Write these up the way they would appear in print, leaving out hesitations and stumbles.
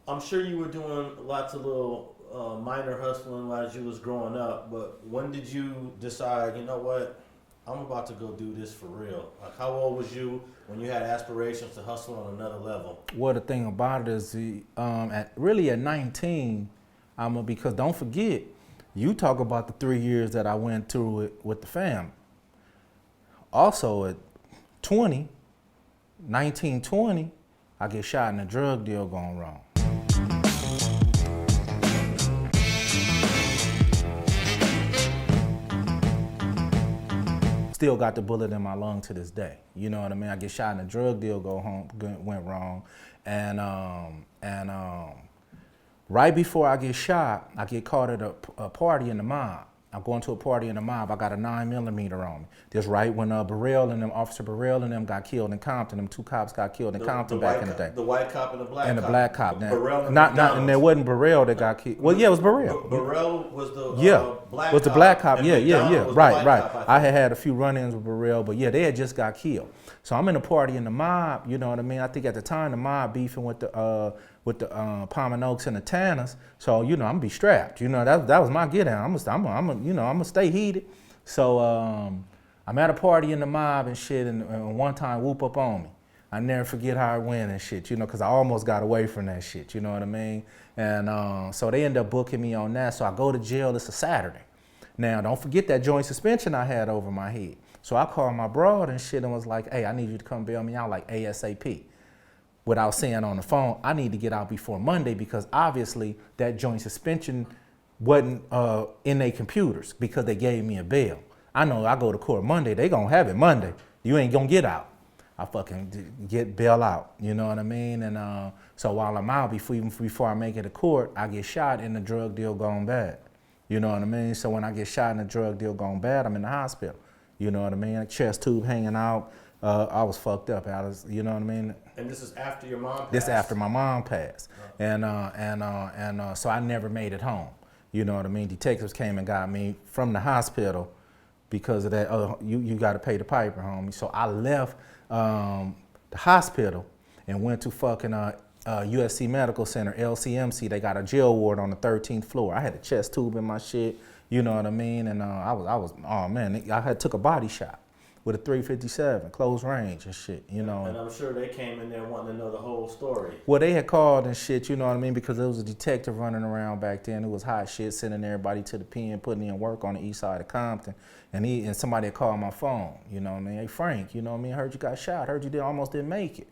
I'm sure you were doing lots of little minor hustling as you was growing up, but when did you decide, you know what, I'm about to go do this for real? Like, how old was you when you had aspirations to hustle on another level? Well, the thing about it is, at 19, because don't forget, you talk about the 3 years that I went through it with the family. Also at 20, 19, 20, I get shot in a drug deal going wrong. Still got the bullet in my lung to this day. You know what I mean? I get shot in a drug deal went wrong. And right before I get shot, I get caught at a party in the mob. I'm going to a party in the mob. I got a 9mm on me. This right when Officer Burrell and them got killed in Compton. Them two cops got killed in Compton back in the day. The white cop and the black cop. And the black cop. Burrell and and there wasn't Burrell that got killed. Well, yeah, it was Burrell. Burrell was the black was the cop. black cop. Yeah. Right. Cop, I had a few run-ins with Burrell, but yeah, they had just got killed. So I'm in a party in the mob. You know what I mean? I think at the time the mob beefing with the Palm Oaks and the Tanners. So I'm gonna be strapped. That was my get down. I'm gonna stay heated. So I'm at a party in the mob and shit, and one time whoop up on me. I never forget how I went and shit, because I almost got away from that shit, you know what I mean? And so they end up booking me on that. So I go to jail. It's a Saturday. Now, don't forget that joint suspension I had over my head. So I called my broad and shit and was like, hey, I need you to come bail me out like ASAP. Without saying on the phone, I need to get out before Monday because obviously that joint suspension wasn't in their computers because they gave me a bail. I know I go to court Monday, they gonna have it Monday. You ain't gonna get out. I fucking get bail out, you know what I mean? And so while I'm out, before I make it to court, I get shot in the drug deal gone bad. You know what I mean? So when I get shot in the drug deal gone bad, I'm in the hospital. You know what I mean? A chest tube hanging out. I was fucked up. You know what I mean? And this is after your mom passed? This after my mom passed. Oh. So I never made it home. You know what I mean? Detectives came and got me from the hospital because of that. Oh, you got to pay the piper, homie. So I left the hospital and went to fucking USC Medical Center, LCMC. They got a jail ward on the 13th floor. I had a chest tube in my shit. You know what I mean? And I took a body shot with a 357, close range and shit, And I'm sure they came in there wanting to know the whole story. Well, they had called and shit, you know what I mean, because there was a detective running around back then who was hot shit, sending everybody to the pen, putting in work on the east side of Compton. And somebody had called my phone, you know what I mean? Hey, Frank, you know what I mean? Heard you got shot. Heard you almost didn't make it.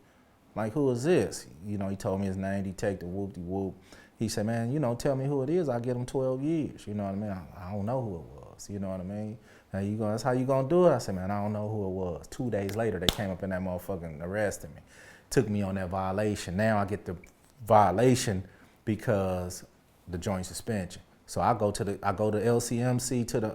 Like, who is this? He told me his name, Detective Whoop-de-Whoop. He said, man, tell me who it is. I'll get him 12 years. You know what I mean? I don't know who it was. You know what I mean? That's how you gonna do it? I said, man, I don't know who it was. 2 days later, they came up in that motherfucker and arrested me. Took me on that violation. Now I get the violation because the joint suspension. So I go to LCMC to the.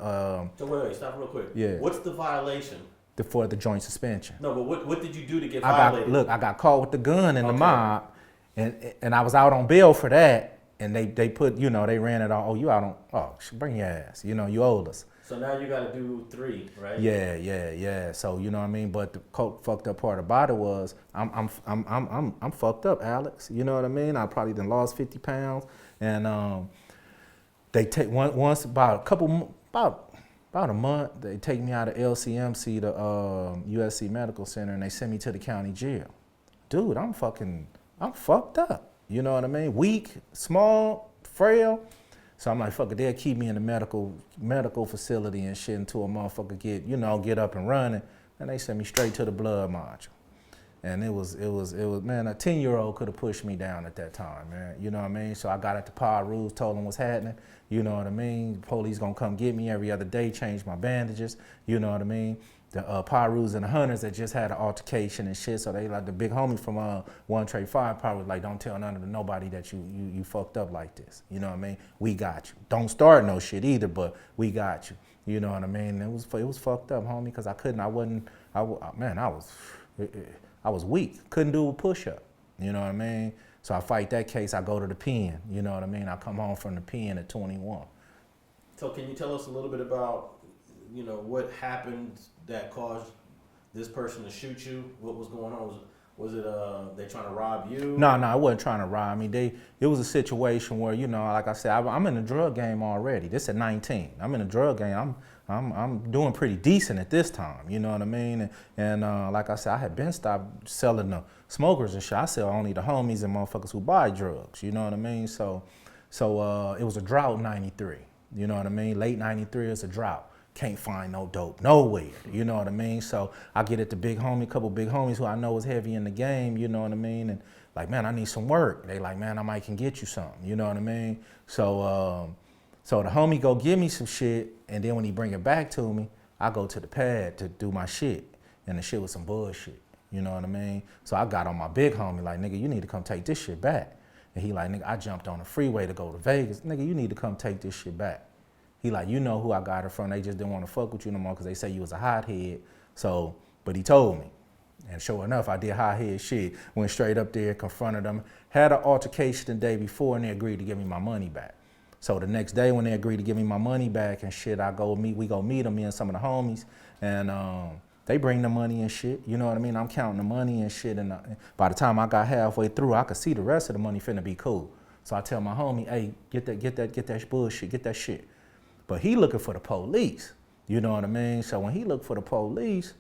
So wait, stop real quick. Yeah. What's the violation? For the joint suspension. No, but what did you do to get violated? I got caught with the gun in the mob, and I was out on bail for that. And they put, they ran it all. Oh, you out on? Bring your ass. You owed us. So now you got to do 3, right? Yeah. So you know what I mean. But the fucked up part about it was I'm fucked up, Alex. You know what I mean. I probably done lost 50 pounds, and they take once about a month. They take me out of LCMC to USC Medical Center, and they send me to the county jail. Dude, I'm fucked up. You know what I mean? Weak, small, frail. So I'm like, fuck it, they'll keep me in the medical facility and shit until a motherfucker get up and running. And they sent me straight to the blood module. And it was, man, a 10-year-old could have pushed me down at that time, man. You know what I mean? So I got at the Piru, told them what's happening. You know what I mean? The police gonna come get me every other day, change my bandages. You know what I mean? The Pirus and the Hunters that just had an altercation and shit. So they like the big homie from One Trade Fire probably like, don't tell nobody that you fucked up like this. You know what I mean? We got you. Don't start no shit either, but we got you. You know what I mean? It was fucked up, homie, because I was weak. Couldn't do a push-up. You know what I mean? So I fight that case. I go to the pen. You know what I mean? I come home from the pen at 21. So can you tell us a little bit about, what happened that caused this person to shoot you? What was going on? Was it they trying to rob you? No, I wasn't trying to rob me. It was a situation where, you know, like I said, I'm in the drug game already. This at 19. I'm in the drug game. I'm doing pretty decent at this time. You know what I mean? And like I said, I had been stopped selling the smokers and shit. I sell only the homies and motherfuckers who buy drugs. You know what I mean? So it was a drought in '93. You know what I mean? Late '93 is a drought. Can't find no dope nowhere, you know what I mean? So I get at the big homie, couple big homies who I know is heavy in the game, you know what I mean? And like, man, I need some work. They like, man, I might can get you something, you know what I mean? So so the homie go give me some shit, and then when he bring it back to me, I go to the pad to do my shit, and the shit was some bullshit, you know what I mean? So I got on my big homie like, nigga, you need to come take this shit back. And he like, nigga, I jumped on the freeway to go to Vegas. Nigga, you need to come take this shit back. He like, you know who I got it from. They just didn't want to fuck with you no more because they say you was a hothead. So, but he told me. And sure enough, I did hothead shit. Went straight up there, confronted them. Had an altercation the day before, and they agreed to give me my money back. So the next day when they agreed to give me my money back and shit, we go meet them, me and some of the homies. And they bring the money and shit. You know what I mean? I'm counting the money and shit. And by the time I got halfway through, I could see the rest of the money finna be cool. So I tell my homie, hey, get that bullshit, get that shit. But he looking for the police, you know what I mean? So when he looked for the police,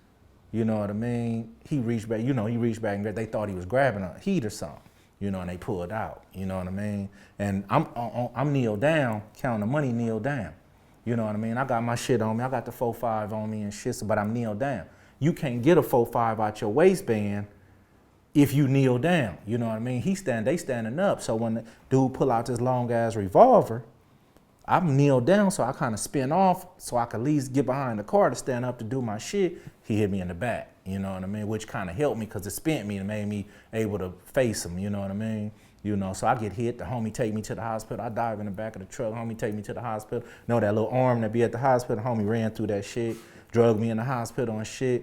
you know what I mean, he reached back and they thought he was grabbing a heat or something, you know, and they pulled out, you know what I mean? And I'm kneeled down, counting the money, kneeled down, you know what I mean? I got my shit on me, I got the 4.5 on me and shit, but I'm kneeled down. You can't get a 4.5 out your waistband if you kneel down, you know what I mean? They standing up, so when the dude pull out this long ass revolver, I'm kneeled down, so I kind of spin off so I could at least get behind the car to stand up to do my shit. He hit me in the back, you know what I mean? Which kind of helped me because it spent me and made me able to face him, you know what I mean? You know, so I get hit, the homie take me to the hospital. I dive in the back of the truck, homie take me to the hospital. Know that little arm that be at the hospital, homie ran through that shit, drugged me in the hospital and shit,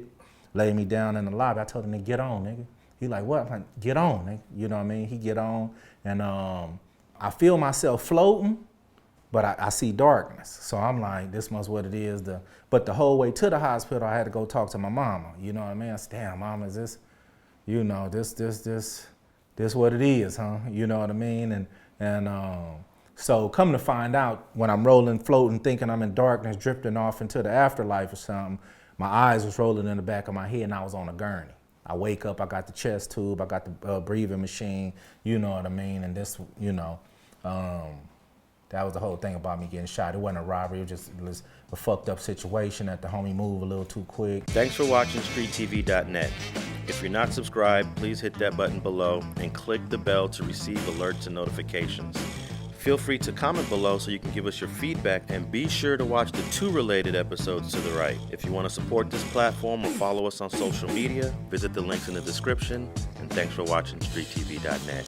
laid me down in the lobby. I told him to get on, nigga. He like, what? I'm like, get on, nigga. You know what I mean? He get on, and I feel myself floating, but I see darkness. So I'm like, this must what it is. But the whole way to the hospital, I had to go talk to my mama. You know what I mean? I said, damn, mama, is this, you know, this what it is, huh? You know what I mean? And so come to find out, when I'm rolling, floating, thinking I'm in darkness, drifting off into the afterlife or something, my eyes was rolling in the back of my head and I was on a gurney. I wake up, I got the chest tube, I got the breathing machine, you know what I mean? And this, you know, that was the whole thing about me getting shot. It wasn't a robbery, it was a fucked up situation that the homie moved a little too quick. Thanks for watching StreetTV.net. If you're not subscribed, please hit that button below and click the bell to receive alerts and notifications. Feel free to comment below so you can give us your feedback, and be sure to watch the 2 related episodes to the right. If you want to support this platform or follow us on social media, visit the links in the description, and thanks for watching StreetTV.net.